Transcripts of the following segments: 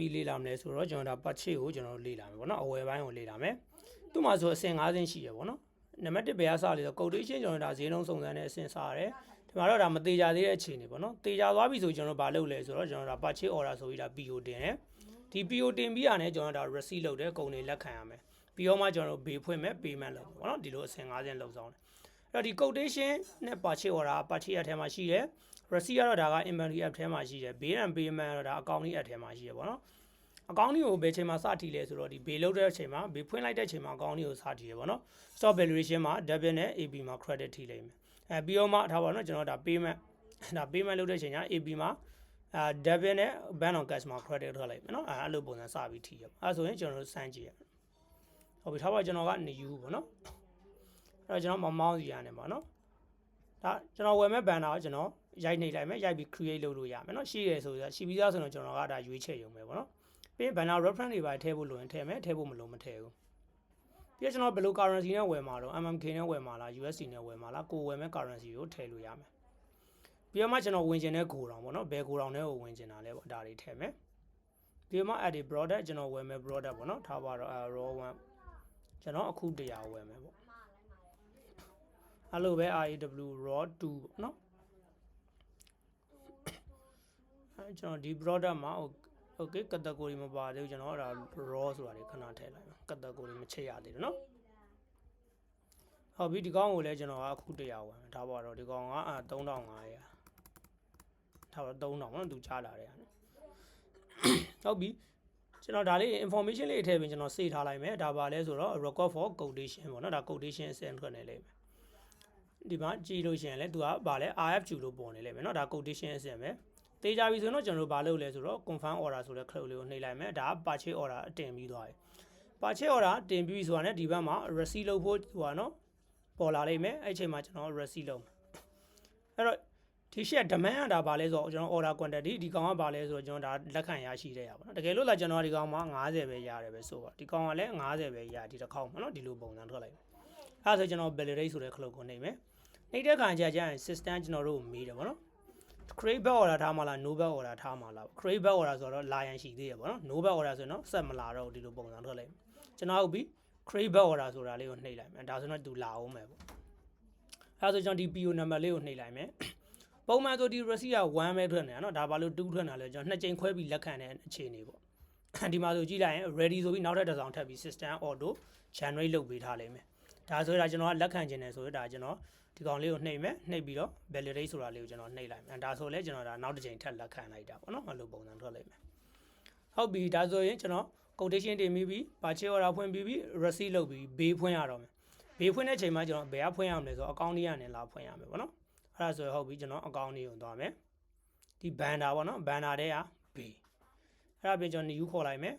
ပြီးလေ့လာမယ်ဆိုတော့ကျွန်တော်ဒါပတ်ချစ်ကိုကျွန်တော်လေ့လာမယ်ပေါ့နော်အဝယ်ပိုင်းကိုလေ့လာမယ်သူ့မှာဆိုအဆင့်5ဆင့်ရှိရပေါ့နော်နံပါတ်1ဘယ်ကစလဲဆို quotation ကျွန်တော်ဒါဈေးနှုန်းစုံစမ်းတဲ့အဆင့်စရတယ်ဒီမှာတော့ဒါမသေးကြသေးတဲ့အခြေအနေပေါ့နော်သေချာသွားပြီဆိုကျွန်တော်ဘာလုပ်လဲဆိုတော့ကျွန်တော်ဒါ purchase order ဆိုပြီးဒါ PO တင်တယ်ဒီ PO တင်ပြီးရတယ်ကျွန်တော်ဒါ receipt လုပ်တယ်ကုန်တွေလက်ခံရမယ်ပြီးတော့မှကျွန်တော်တို့ဘေးဖွင့်မယ် payment လုပ်ပေါ့နော်ဒီလိုအဆင့်5ဆင့်လုပ်ဆောင်တယ်အဲ့တော့ဒီ quotation နဲ့ purchase order purchase အထဲမှာရှိတယ် receipt ကတော့ဒါက inventory app ထဲမှာရှိတယ် bill and payment ကတော့ဒါ accounting app ထဲမှာရှိတယ်ပေါ့နော်အကောင့်တွေကိုဘယ်ချိန်မှာစထီလဲဆိုတော့ဒီဘေးလုပ်တဲ့အချိန်မှာဘေးဖွင့်လိုက်တဲ့အချိန်မှာအကောင့်တွေကိုစထီရပေါ့နော် stock valuation မှာ debit နဲ့ AB မှာ credit ထိလိမ့်မယ်ပြီးတော့မှထားပါတော့ကျွန်တော်ဒါ payment ဒါ payment လုပ်တဲ့အချိန်က AB မှာdebit နဲ့ bank on cash မှာ credit ထွက်လိုက်မယ်နော်အဲ့လိုပုံစံစပြီးထိရအဲ့ဆိုရင်ကျွန်တော်တို့စမ်းကြည့်ရဟုတ်ပြီထားပါကျွန်တော်ကနေယူပေါ့နော်အဲ့တော့ကျွန်တော်မောင်းစီရတယ်ပေါ့နော်ဒါကျွန်တော်ဝယ်မဲ့ banner ကိုကျွန်တော်ရိုက်နှိပ်လိုက်မယ်ရိုက်ပြီး create လုပ်လို့ရမယ်နော်ရှိရဆိုတော့ရှိပြီးသားဆိုတော့ကျွန်တော်ကဒါရွေးချယ်ရုံပဲပေါ့နော်ပြီး banner reference တွေပါထည့်ဖို့လိုရင်ထည့်မယ်ထည့်ဖို့မလိုမထည့်ဘူးပြီးတော့ကျွန်တော်ဘယ်လို currency နဲ့ဝယ်မှာတော့ MMK နဲ့ဝယ်မှာလား USD နဲ့ဝယ်မှာလားကိုဝယ်မဲ့ currency ကိုထည့်လို့ရမယ်ပြီးတော့မှကျွန်တော်ဝင်ကျင်တဲ့ဂိုတောင်ပေါ့နော်ဘယ်ဂိုတောင်နဲ့ကိုဝင်ကျင်တာလဲပေါ့ဒါတွေထည့်မယ်ပြီးတော့မှ add product ကျွန်တော်ဝယ်မဲ့ product ပေါ့နော်ထားပါတော့ raw one ကျွန်တော်အခု100ဝယ်မယ်ပေါ့အဲ့လိုပဲ RAW raw 2ပေါ့နော်အဲ့ကျွန်တော်ဒီ product မှာokay category မပါသေးဘူးကျွန်တော်ဒါ raw ဆိုတာတွေခဏထည့်လိုက်မယ် category မချိန်ရသေးတယ်နော်ဟုတ်ပြီဒီကောင်ကိုလည်းကျွန်တော်ကအခု100ဝယ်မယ်ဒါပါတော့ဒီကောင်က3500ဒါပါ3000နော်သူချလာတယ်ဟုတ်ပြီကျွန်တော်ဒါလေး information လေးထည့်ပြီးကျွန်တော် save ထားလိုက်မယ်ဒါပါလဲဆိုတော့ record for quotation ပေါ့နော်ဒါ quotation အဆင့်ထွက်နေလိမ့်မယ်ဒီမှာကြည့်လို့ရှိရင်လည်းသူကဗာလဲ RFQ လို့ပေါ်နေလိမ့်မယ်နော်ဒါ quotation အဆင့်ပဲတေးကြပြီဆိုတော့ကျွန်တော်တို့ဘာလုပ်လဲဆိုတော့ confirm order ဆိုတဲ့ cloud လေးကိုနှိပ်လိုက်မယ်ဒါက purchase order အတင်ပြီးသွားပြီ purchase order တင်ပြီးဆိုတာနဲ့ဒီဘက်မှာ receipt လုပ်ဖို့ဟိုပါနော်ပေါ်လာလိမ့်မယ်အဲ့ချိန်မှာကျွန်တော် receipt လုပ်မယ်အဲ့တော့ဒီရှက် demand ကဒါဘာလဲဆိုတော့ကျွန်တော် order quantity ဒီကောင်ကဘာလဲဆိုတော့ကျွန်တော်ဒါလက်ခံရရှိတဲ့ရပါတော့တကယ်လို့လာကျွန်တော်ဒီကောင်မှာ90ပဲရတယ်ပဲဆိုတော့ဒီကောင်ကလည်း90ပဲရဒီတစ်ခေါက်မှာနော်ဒီလိုပုံစံထွက်လိုက်မယ်အဲ့ဒါဆိုကျွန်တော် validate ဆိုတဲ့ cloud ကိုနှိပ်မယ်နှိပ်တဲ့ခါကျရင် system ကျွန်တော်တို့မေးတယ်ဗောနော် create back order ထားမှာလား no back order ထားမှာလား create back order ဆိုတော့လာရန်ရှိသေးရဗောနော် no back order ဆိုရင်တော့ဆက်မလာတော့ဒီလိုပုံစံထွက်လိုက်ကျွန်တော်ဟုတ်ပြီ create back order ဆိုတာလေးကိုနှိပ်လိုက်မယ်ဒါဆိုတော့သူလာအောင်မယ်ပေါ့အဲ့ဒါဆိုကျွန်တော်ဒီ PO number လေးကိုနှိပ်လိုက်မယ်ပုံမှန်ဆိုဒီ receipt က1ပဲထွက်နေတာเนาะဒါဘာလို့2ထွက်နေတာလဲကျွန်တော်2ကြိမ်ခွဲပြီးလက်ခံတဲ့အခြေအနေပေါ့ဒီမှာဆိုကြည့်လိုက်ရင် ready ဆိုပြီးနောက်ထပ်တစ်စောင်ထပ်ပြီး system auto generate လုပ်ပေးထားလိမ့်မယ်ဒါဆိုရင်ကျွန်တော်ကလက်ခံခြင်းတယ်ဆိုရင်ဒါကျွန်တော်ဒီကောင်လေးကိုနှိပ်မယ်နှိပ်ပြီးတော့ validate ဆိုတာလေးကိုကျွန်တော်နှိပ်လိုက်မယ်ဒါဆိုလဲကျွန်တော်ဒါနောက်တစ်ကြိမ်ထပ်လက်ခံလိုက်တာပေါ့နော်အဲ့လိုပုံစံထွက်လိမ့်မယ်ဟုတ်ပြီဒါဆိုရင်ကျွန်တော် quotation တင်ပြီးပြီ purchase order ဖွင့်ပြီးပြီ receipt လုပ်ပြီးဘေးဖွင့်ရတော့မယ်ဘေးဖွင့်တဲ့ချိန်မှာကျွန်တော်ဘယ်ကဖွင့်ရမလဲဆိုတော့ account လေးကနေလာဖွင့်ရမယ်ပေါ့နော်အဲ့ဒါဆိုရင်ဟုတ်ပြီကျွန်တော် account လေးကိုသွားမယ်ဒီ banner ပေါ့နော် banner တဲ့ကဘေးအဲ့ဒါပြင်ကျွန်တော် new ခေါ်လိုက်မယ်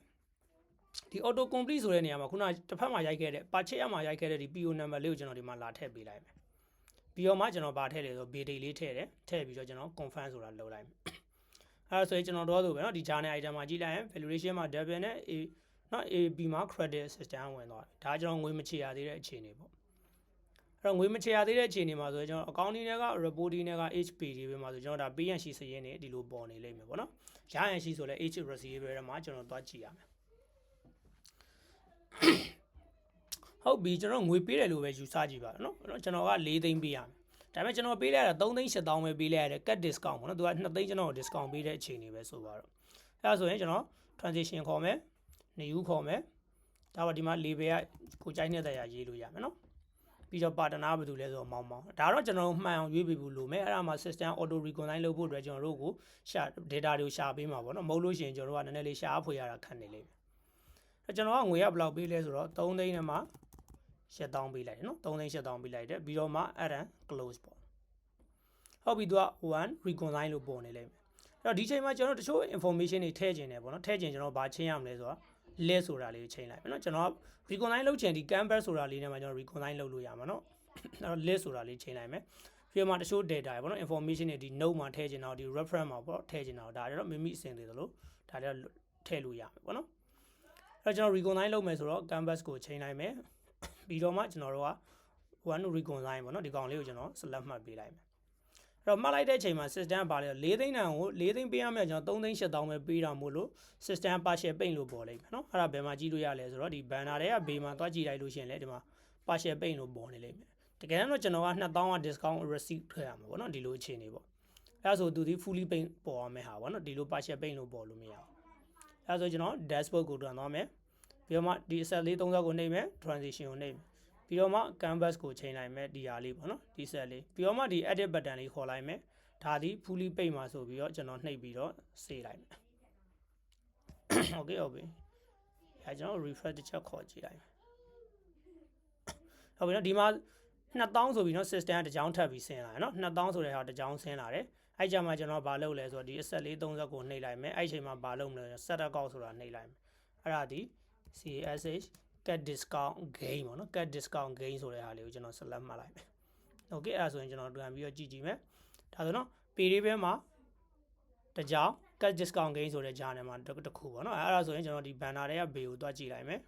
ဒီ auto complete ဆိုတဲ့နေရာမှာခုနတစ်ဖက်မှာရိုက်ခဲ့တဲ့ purchase မှာရိုက်ခဲ့တဲ့ဒီ PO number လေးကိုကျွန်တော်ဒီမှာလာထည့်ပေးလိုက်မယ်ပြီးတော့မှကျွန်တော်ဗာထည့်တယ်ဆို B date လေးထည့်တယ်ထည့်ပြီးတော့ကျွန်တော် confirm ဆိုတာလုပ်လိုက်မယ်အဲ့ဒါဆိုရင်ကျွန်တော်တော့ဆိုပဲเนาะဒီ journal item မှာကြည့်လိုက်ရင် valuation မှာ debit နဲ့ A เนาะ AB မှာ credit system ဝင်သွားတယ်ဒါကျွန်တော်ငွေမချေရသေးတဲ့အခြေအနေပေါ့အဲ့တော့ငွေမချေရသေးတဲ့အခြေအနေမှာဆိုရင်ကျွန်တော် accounting တွေက reporting တွေက HP တွေပဲမှာဆိုကျွန်တော်ဒါ pay and sheet စရင်းတွေဒီလိုပေါ်နေလိမ့်မယ်ပေါ့เนาะရရန်ရှိဆိုလဲ H receivable ထဲမှာကျွန်တော်သွားကြည့်ရမယ်ဟုတ်ပြီကျွန်တော်ငွေပေးတယ်လို့ပဲယူဆကြည့်ပါเนาะကျွန်တော်က4သိန်းပေးရမယ်ဒါပေမဲ့ကျွန်တော်ပေးလိုက်ရတာ3သိန်း8000ပဲပေးလိုက်ရတယ် cut discount ပေါ့နော်သူက2သိန်းကျွန်တော် discount ပေးတဲ့အခြေအနေပဲဆိုပါတော့အဲဒါဆိုရင်ကျွန်တော် transition ခေါ်မယ် new ခေါ်မယ်ဒါပါဒီမှာ label ကကိုကြိုက်တဲ့တရားရေးလို့ရမယ်နော်ပြီးတော့ partner ဘာလို့လဲဆိုတော့မောင်းဒါတော့ကျွန်တော်မှန်အောင်ရွေးပေးဖို့လိုမယ်အဲ့ဒါမှ system auto reconcile လုပ်ဖို့အတွက်ကျွန်တော်တို့ကိုရှာ data တွေကိုရှာပေးမှာပေါ့နော်မဟုတ်လို့ရှိရင်ကျွန်တော်တို့ကနည်းနည်းလေးရှာဖွေရတာခက်နေလိမ့်မယ်အဲကျွန်တော်ကငွေကဘယ်လောက်ပေးလဲဆိုတော့3သိန်းနဲ့မှ7000ပေးလိုက်တယ်နော်3သိန်း7000ပေးလိုက်တယ်ပြီးတော့မှအဲ့ဒါ close ပေါ့ဟုတ်ပြီသူက1 reconcile လို့ပေါ်နေလိမ့်မယ်အဲ့တော့ဒီချိန်မှာကျွန်တော်တချို့ information တွေထည့်ခြင်းတယ်ပေါ့နော်ထည့်ခြင်းကျွန်တော်ဘာချင်းရမလဲဆိုတော့ list ဆိုတာလေးကိုချိန်လိုက်မယ်နော်ကျွန်တော် reconcile လုပ်ခြင်းဒီ canvas ဆိုတာလေးနဲ့မှကျွန်တော် reconcile လုပ်လို့ရမှာနော်အဲ့တော့ list ဆိုတာလေးချိန်လိုက်မယ်ပြီးမှတချို့ data ပေါ့နော် information တွေဒီ note မှာထည့်ခြင်းတော့ဒီ reference မှာပေါ့ထည့်ခြင်းတော့ဒါတွေတော့မိမိအဆင်သေးသလိုဒါတွေတော့ထည့်လို့ရမယ်ပေါ့နော်အဲ့တော့ကျွန်တော် reconcile လုပ်မယ်ဆိုတော့ canvas ကိုချိန်လိုက်မယ်ပြီးတော့မှကျွန်တော်တို့က1 reconcile ပေါ့နော်ဒီကောင်လေးကိုကျွန်တော် select မှတ်ပေးလိုက်မယ် တော့မှတ်လိုက်တဲ့အချိန်မှာ system ကပါလေ4သိန်းတန်ကို4သိန်းပေးရမယ်ကျွန်တော်3သိန်း8000ပဲပေးတာမို့လို့ system partial ပိတ်လို့ပေါ်လိမ့်မယ်နော်အဲ့ဒါဘယ်မှာကြည့်လို့ရလဲဆိုတော့ဒီ banner တွေကဘေးမှာသွားကြည့်လိုက်လို့ရှိရင်လေဒီမှာ partial ပိတ်လို့ပေါ်နေလိမ့်မယ်တကယ်တော့ကျွန်တော်က2000က discount receipt ထည့်ရမှာပေါ့နော်ဒီလိုအခြေအနေပေါ့အဲ့ဒါဆိုသူဒီ fully ပိတ်ပေါ်ရမယ်ဟာပေါ့နော်ဒီလို partial ပိတ်လို့ပေါ်လို့မရဘူးအဲ့ဒါဆိုကျွန်တော် dashboard ကိုတွန်းသွားမယ်ပြီးတော့မှဒီ set လေး30ကိုနှိပ်မယ် transition ကိုနှိပ်မယ်ပြီးတော့မှ canvas ကိုချိန်လိုက်မယ်ဒီဟာလေးပေါ့နော်ဒီ set လေးပြီးတော့မှဒီ edit button လေးခေါ်လိုက်မယ်ဒါဒီ fully ပိတ်မှာဆိုပြီးတော့ကျွန်တော်နှိပ်ပြီးတော့စေးလိုက်မယ် okay အဲကျွန်တော် refresh တစ်ချက်ခေါ်ကြည့်လိုက်မယ်ဟုတ်ပြီနော်ဒီမှာ2000ဆိုပြီးနော် system ကတစ်ကြောင်းထပ်ပြီးဆင်းလာတယ်နော်2000ဆိုတဲ့ဟာတစ်ကြောင်းဆင်းလာတယ်အဲ့ကြမှာကျွန်တော်ဘာလုပ်လဲဆိုတော့ဒီအဆက်လေး30ကိုနှိပ်လိုက်မယ်အဲ့ချိန်မှာဘာလုပ်မလဲ set account ဆိုတာနှိပ်လိုက်မယ်အဲ့ဒါဒီ CSH cat discount gain ပေါ့နော် cat discount gain ဆိုတဲ့ဟာလေးကိုကျွန်တော် select မှတ်လိုက်မယ် okay အဲ့ဒါဆိုရင်ကျွန်တော်ပြန်ပြီးတော့ကြည့်ကြည့်မယ်ဒါဆိုနော် period မှာတစ်ကြောင်း cat discount gain ဆိုတဲ့ဂျာနယ်မှာတစ်ခုပေါ့နော်အဲ့ဒါဆိုရင်ကျွန်တော်ဒီ banner တွေကဘေးကိုတွားကြည့်လိုက်မယ်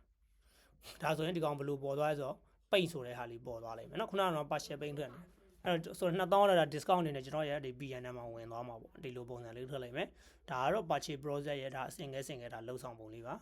ဒါဆိုရင်ဒီကောင်ဘယ်လိုပေါ်သွားလဲဆိုတော့ပိတ်ဆိုတဲ့ဟာလေးပေါ်သွားလိမ့်မယ်နော်ခုနကတော့ partial ပိတ်ထွက်နေအဲ့တော့ဆိုတော့2000လောက် discount အနေနဲ့ကျွန်တော်ရဲ့ဒီ BNN မှာဝင်သွားမှာပေါ့ဒီလိုပုံစံလေးထွက်လိုက်မယ်ဒါကတော့ purchase process ရဲ့ဒါအစင်ငယ်ဒါလှုပ်ဆောင်ပုံလေးပါ